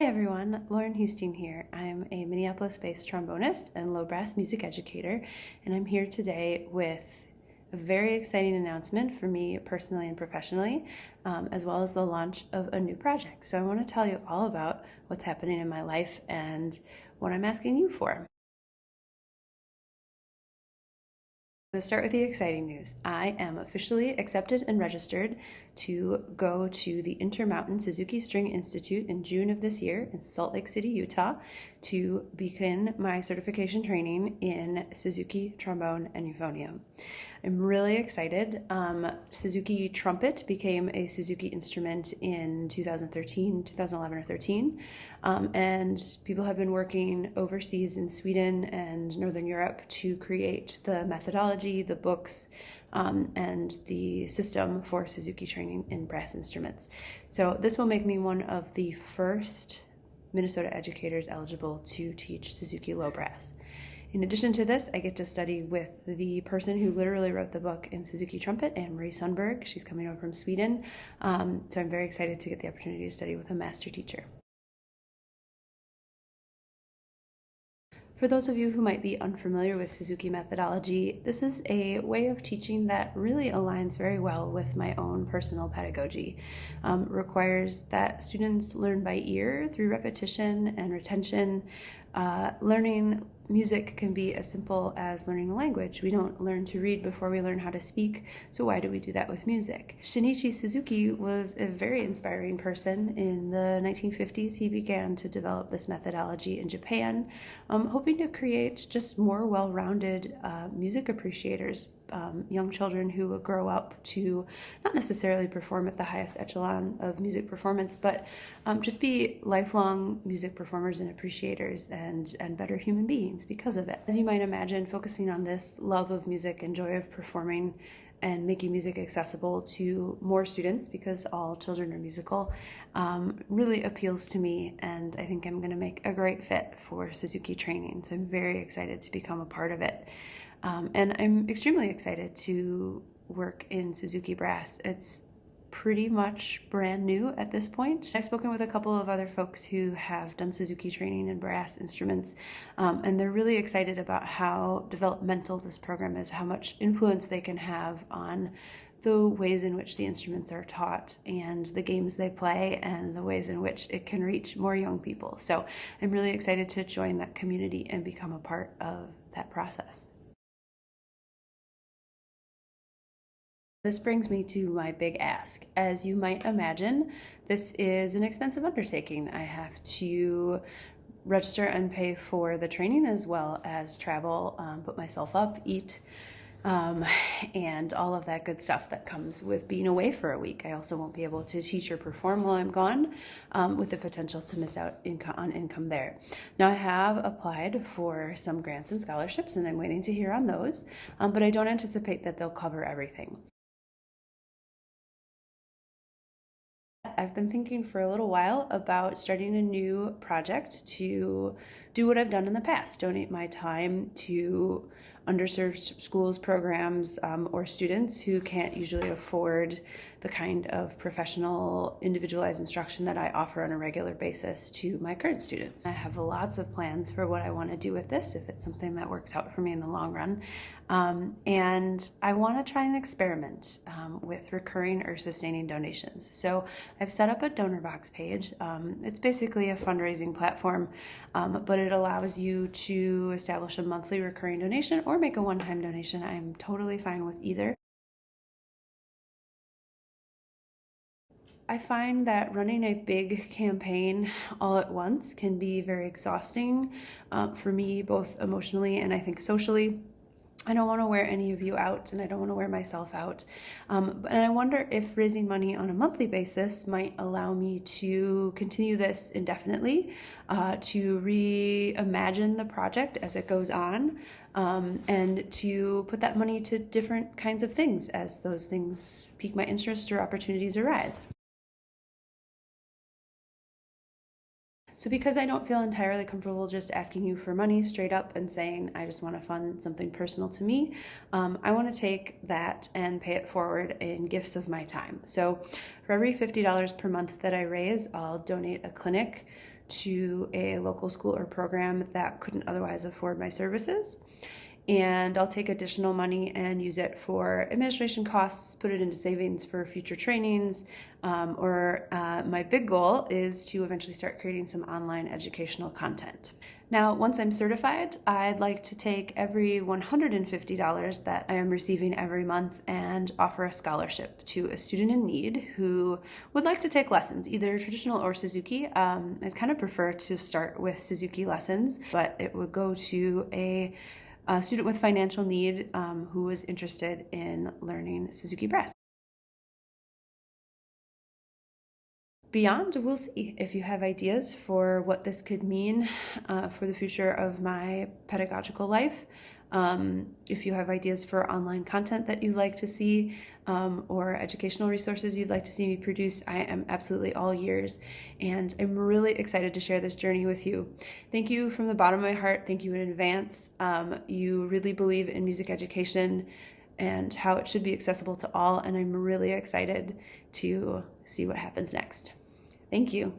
everyone, Lauren Husting here. I'm a Minneapolis-based trombonist and low brass music educator, and I'm here today with a very exciting announcement for me personally and professionally, as well as the launch of a new project. So I want to tell you all about what's happening in my life and what I'm asking you for. Let's start with the exciting news. I am officially accepted and registered to go to the Intermountain Suzuki String Institute in June of this year in Salt Lake City, Utah, to begin my certification training in Suzuki trombone and euphonium. I'm really excited. Suzuki trumpet became a Suzuki instrument in 2011 or 13, and people have been working overseas in Sweden and Northern Europe to create the methodology, the books, and the system for Suzuki training in brass instruments. So this will make me one of the first Minnesota educators eligible to teach Suzuki low brass. In addition to this, I get to study with the person who literally wrote the book in Suzuki trumpet, Anne-Marie Sundberg. She's coming over from Sweden, so I'm very excited to get the opportunity to study with a master teacher. For those of you who might be unfamiliar with Suzuki methodology, this is a way of teaching that really aligns very well with my own personal pedagogy. Requires that students learn by ear through repetition and retention. Learning music can be as simple as learning a language. We don't learn to read before we learn how to speak, so why do we do that with music? Shinichi Suzuki was a very inspiring person. In the 1950s, he began to develop this methodology in Japan, hoping to create just more well-rounded music appreciators, young children who would grow up to not necessarily perform at the highest echelon of music performance, but just be lifelong music performers and appreciators and better human beings because of it. As you might imagine, focusing on this love of music and joy of performing and making music accessible to more students, because all children are musical, really appeals to me, and I think I'm going to make a great fit for Suzuki training. So I'm very excited to become a part of it. And I'm extremely excited to work in Suzuki brass. It's pretty much brand new at this point. I've spoken with a couple of other folks who have done Suzuki training in brass instruments, and they're really excited about how developmental this program is, how much influence they can have on the ways in which the instruments are taught and the games they play and the ways in which it can reach more young people. So I'm really excited to join that community and become a part of that process. This brings me to my big ask. As you might imagine, this is an expensive undertaking. I have to register and pay for the training as well as travel, put myself up, eat, and all of that good stuff that comes with being away for a week. I also won't be able to teach or perform while I'm gone, with the potential to miss out on income there. Now, I have applied for some grants and scholarships, and I'm waiting to hear on those, but I don't anticipate that they'll cover everything. I've been thinking for a little while about starting a new project to do what I've done in the past, donate my time to underserved schools, programs, or students who can't usually afford the kind of professional, individualized instruction that I offer on a regular basis to my current students. I have lots of plans for what I want to do with this, if it's something that works out for me in the long run. And I want to try and experiment with recurring or sustaining donations. So I've set up a donor box page. It's basically a fundraising platform, but it allows you to establish a monthly recurring donation or make a one-time donation. I'm totally fine with either. I find that running a big campaign all at once can be very exhausting for me, both emotionally and I think socially. I don't want to wear any of you out, and I don't want to wear myself out. And I wonder if raising money on a monthly basis might allow me to continue this indefinitely, to reimagine the project as it goes on, and to put that money to different kinds of things as those things pique my interest or opportunities arise. So because I don't feel entirely comfortable just asking you for money straight up and saying, I just want to fund something personal to me, I want to take that and pay it forward in gifts of my time. So for every $50 per month that I raise, I'll donate a clinic to a local school or program that couldn't otherwise afford my services. And I'll take additional money and use it for administration costs, put it into savings for future trainings, or my big goal is to eventually start creating some online educational content. Now, once I'm certified, I'd like to take every $150 that I am receiving every month and offer a scholarship to a student in need who would like to take lessons, either traditional or Suzuki. I'd kind of prefer to start with Suzuki lessons, but it would go to a student with financial need who was interested in learning Suzuki brass. Beyond, we'll see. If you have ideas for what this could mean for the future of my pedagogical life, if you have ideas for online content that you'd like to see, or educational resources you'd like to see me produce, I am absolutely all ears, and I'm really excited to share this journey with you. Thank you from the bottom of my heart. Thank you in advance. You really believe in music education and how it should be accessible to all, and I'm really excited to see what happens next. Thank you.